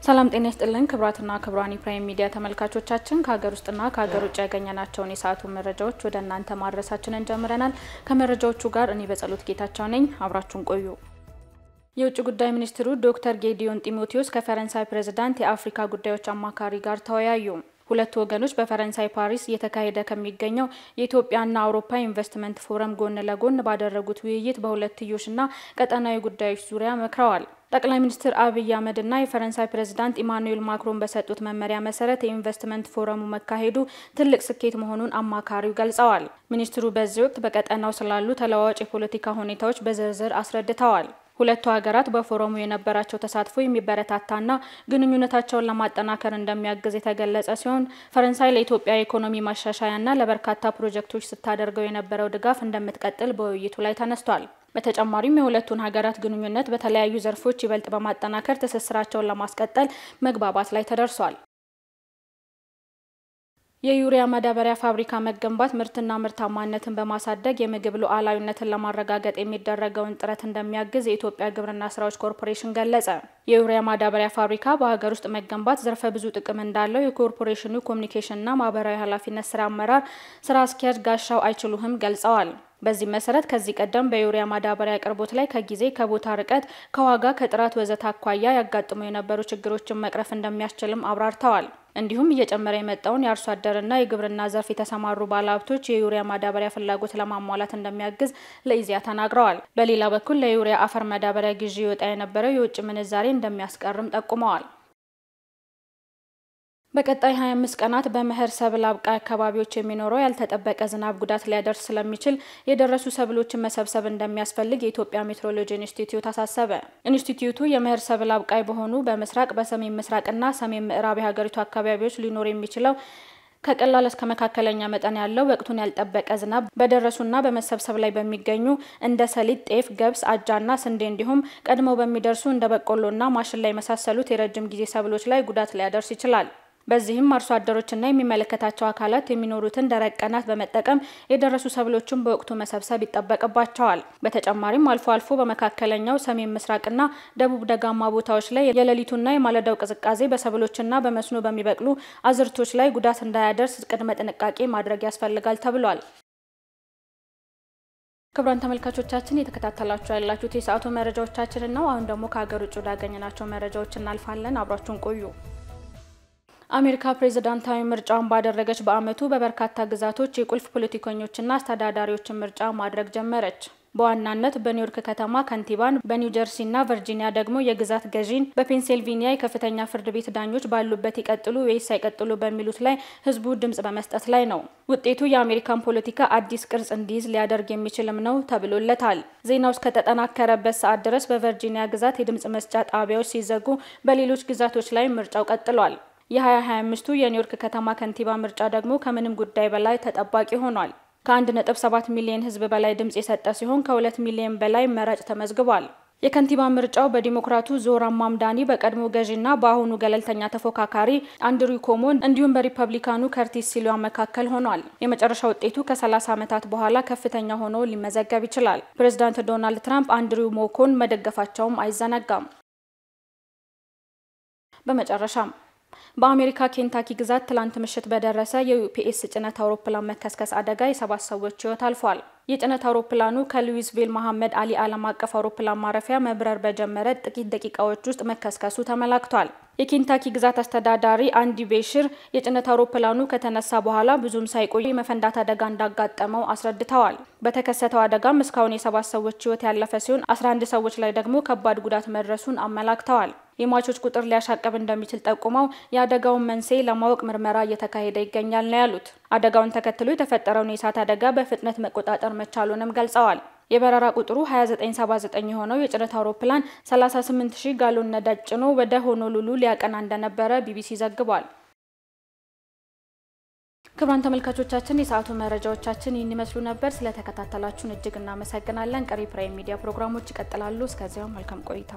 ሰላም ጤና ይስጥልን ክብራትና ክብራኒ ፕራይም ሚዲያ ተመልካቾቻችን ከሀገር ውስጥና ከሀገር ውጭ ያገኘናቸውን የሰዓቱ መረጃዎች ወደ እናንተ ማድረሳችንን ጀምረናል። ከመረጃዎቹ ጋር እኔ በጸሎት ጌታቸው ነኝ። አብራችሁን ቆዩ። የውጭ ጉዳይ ሚኒስትሩ ዶክተር ጌዲዮን ጢሞቴዎስ ከፈረንሳይ ፕሬዝዳንት የአፍሪካ ጉዳዮች አማካሪ ጋር ተወያዩ። ሁለቱ ወገኖች በፈረንሳይ ፓሪስ እየተካሄደ ከሚገኘው የኢትዮጵያና አውሮፓ ኢንቨስትመንት ፎረም ጎን ለጎን ባደረጉት ውይይት በሁለትዮሽና ቀጠናዊ ጉዳዮች ዙሪያ መክረዋል። ጠቅላይ ሚኒስትር አብይ አህመድና የፈረንሳይ ፕሬዝዳንት ኢማኑኤል ማክሮን በሰጡት መመሪያ መሰረት የኢንቨስትመንት ፎረሙ መካሄዱ ትልቅ ስኬት መሆኑን አማካሪው ገልጸዋል። ሚኒስትሩ በዚህ ወቅት በቀጠናው ስላሉ ተለዋዋጭ የፖለቲካ ሁኔታዎች በዝርዝር አስረድተዋል። ሁለቱ ሀገራት በፎረሙ የነበራቸው ተሳትፎ የሚበረታታና ግንኙነታቸውን ለማጠናከር እንደሚያግዝ የተገለጸ ሲሆን ፈረንሳይ ለኢትዮጵያ ኢኮኖሚ ማሻሻያና ለበርካታ ፕሮጀክቶች ስታደርገው የነበረው ድጋፍ እንደምትቀጥል በውይይቱ ላይ ተነስቷል። በተጨማሪም የሁለቱን ሀገራት ግንኙነት በተለያዩ ዘርፎች ይበልጥ በማጠናከር ትስስራቸውን ለማስቀጠል መግባባት ላይ ተደርሷል። የዩሪያ ማዳበሪያ ፋብሪካ መገንባት ምርትና ምርታማነትን በማሳደግ የምግብ ሉዓላዊነትን ለማረጋገጥ የሚደረገውን ጥረት እንደሚያግዝ የኢትዮጵያ ግብርና ስራዎች ኮርፖሬሽን ገለጸ። የዩሪያ ማዳበሪያ ፋብሪካ በሀገር ውስጥ መገንባት ዘርፈ ብዙ ጥቅም እንዳለው የኮርፖሬሽኑ ኮሙኒኬሽንና ማህበራዊ ኃላፊነት ስራ አመራር ስራ አስኪያጅ ጋሻው አይችሉህም ገልጸዋል። በዚህ መሰረት ከዚህ ቀደም በዩሪያ ማዳበሪያ አቅርቦት ላይ ከጊዜ ከቦታ ርቀት ከዋጋ ከጥራት ወዘተ አኳያ ያጋጥሙ የነበሩ ችግሮችን መቅረፍ እንደሚያስችልም አብራርተዋል። እንዲሁም እየጨመረ የመጣውን የአርሶ አደርና የግብርና ዘርፍ የተሰማሩ ባለሀብቶች የዩሪያ ማዳበሪያ ፍላጎት ለማሟላት እንደሚያግዝ ለኢዜአ ተናግረዋል። በሌላ በኩል ለዩሪያ አፈር ማዳበሪያ ግዢ ይወጣ የነበረው የውጭ ምንዛሬ እንደሚያስቀርም ጠቁመዋል። በቀጣይ 25 ቀናት በመኸር ሰብል አብቃይ አካባቢዎች የሚኖረው ያልተጠበቀ ዝናብ ጉዳት ሊያደርስ ስለሚችል የደረሱ ሰብሎችን መሰብሰብ እንደሚያስፈልግ የኢትዮጵያ ሜትሮሎጂ ኢንስቲትዩት አሳሰበ። ኢንስቲትዩቱ የመኸር ሰብል አብቃይ በሆኑ በምስራቅ በሰሜን ምስራቅና ሰሜን ምዕራብ የሀገሪቱ አካባቢዎች ሊኖር የሚችለው ከቀላል እስከ መካከለኛ መጠን ያለው ወቅቱን ያልጠበቀ ዝናብ በደረሱና በመሰብሰብ ላይ በሚገኙ እንደ ሰሊጥ፣ ጤፍ፣ ገብስ፣ አጃና ስንዴ እንዲሁም ቀድመው በሚደርሱ እንደ በቆሎና ማሽላ የመሳሰሉት የረጅም ጊዜ ሰብሎች ላይ ጉዳት ሊያደርስ ይችላል። በዚህም አርሶ አደሮችና የሚመለከታቸው አካላት የሚኖሩትን ደረቅ ቀናት በመጠቀም የደረሱ ሰብሎችን በወቅቱ መሰብሰብ ይጠበቅባቸዋል። በተጨማሪም አልፎ አልፎ በመካከለኛው ሰሜን ምስራቅና ደቡብ ደጋማ ቦታዎች ላይ የሌሊቱና የማለዳው ቅዝቃዜ በሰብሎችና በመስኖ በሚበቅሉ አዝርቶች ላይ ጉዳት እንዳያደርስ ቅድመ ጥንቃቄ ማድረግ ያስፈልጋል ተብሏል። ክቡራን ተመልካቾቻችን የተከታተላችሁ ያላችሁት የሰዓቱ መረጃዎቻችን ነው። አሁን ደግሞ ከሀገር ውጭ ወዳገኘናቸው መረጃዎች እናልፋለን። አብራችሁን ቆዩ። አሜሪካ ፕሬዝዳንታዊ ምርጫውን ባደረገች በአመቱ በበርካታ ግዛቶች የቁልፍ ፖለቲከኞችና አስተዳዳሪዎችን ምርጫ ማድረግ ጀመረች። በዋናነት በኒውዮርክ ከተማ ከንቲባን፣ በኒው ጀርሲና ቨርጂኒያ ደግሞ የግዛት ገዢን፣ በፔንሲልቬኒያ የከፍተኛ ፍርድ ቤት ዳኞች ባሉበት ይቀጥሉ ወይስ አይቀጥሉ በሚሉት ላይ ህዝቡ ድምጽ በመስጠት ላይ ነው። ውጤቱ የአሜሪካን ፖለቲካ አዲስ ቅርጽ እንዲይዝ ሊያደርግ የሚችልም ነው ተብሎለታል። ዜናው እስከተጠናከረበት ሰዓት ድረስ በቨርጂኒያ ግዛት የድምጽ መስጫ ጣቢያዎች ሲዘጉ፣ በሌሎች ግዛቶች ላይ ምርጫው ቀጥሏል። የ2025ቱ የኒውዮርክ ከተማ ከንቲባ ምርጫ ደግሞ ከምንም ጉዳይ በላይ ተጠባቂ ሆኗል። ከ1.7 ሚሊዮን ህዝብ በላይ ድምጽ የሰጠ ሲሆን ከ2 ሚሊዮን በላይ መራጭ ተመዝግቧል። የከንቲባ ምርጫው በዲሞክራቱ ዞራ ማምዳኒ በቀድሞ ገዢና በአሁኑ ገለልተኛ ተፎካካሪ አንድሩ ኮሞ እንዲሁም በሪፐብሊካኑ ከርቲስ ሲልዋ መካከል ሆኗል። የመጨረሻ ውጤቱ ከ30 ዓመታት በኋላ ከፍተኛ ሆኖ ሊመዘገብ ይችላል። ፕሬዝዳንት ዶናልድ ትራምፕ አንድሩ ሞኮን መደገፋቸውም አይዘነጋም። በመጨረሻም በአሜሪካ ኬንታኪ ግዛት ትላንት ምሽት በደረሰ የዩፒኤስ ጭነት አውሮፕላን መከስከስ አደጋ የ7 ሰዎች ህይወት አልፏል። የጭነት አውሮፕላኑ ከሉዊስቪል መሐመድ አሊ ዓለም አቀፍ አውሮፕላን ማረፊያ መብረር በጀመረ ጥቂት ደቂቃዎች ውስጥ መከስከሱ ተመላክቷል። የኬንታኪ ግዛት አስተዳዳሪ አንዲ ቤሽር የጭነት አውሮፕላኑ ከተነሳ በኋላ ብዙም ሳይቆይ የመፈንዳት አደጋ እንዳጋጠመው አስረድተዋል። በተከሰተው አደጋም እስካሁን የ7 ሰዎች ህይወት ያለፈ ሲሆን 11 ሰዎች ላይ ደግሞ ከባድ ጉዳት መድረሱን አመላክተዋል። የሟቾች ቁጥር ሊያሻቅብ እንደሚችል ጠቁመው የአደጋውን መንስኤ ለማወቅ ምርመራ እየተካሄደ ይገኛል ነው ያሉት። አደጋውን ተከትሎ የተፈጠረውን የእሳት አደጋ በፍጥነት መቆጣጠር መቻሉንም ገልጸዋል። የበረራ ቁጥሩ 2979 የሆነው የጭነት አውሮፕላን 38000 ጋሎን ነዳጅ ጭኖ ወደ ሆኖሉሉ ሊያቀና እንደነበረ ቢቢሲ ዘግቧል። ክቡራን ተመልካቾቻችን የሰዓቱ መረጃዎቻችን ይህን ይመስሉ ነበር። ስለተከታተላችሁን እጅግ እናመሰግናለን። ቀሪ ፕራይም ሚዲያ ፕሮግራሞች ይቀጥላሉ። እስከዚያው መልካም ቆይታ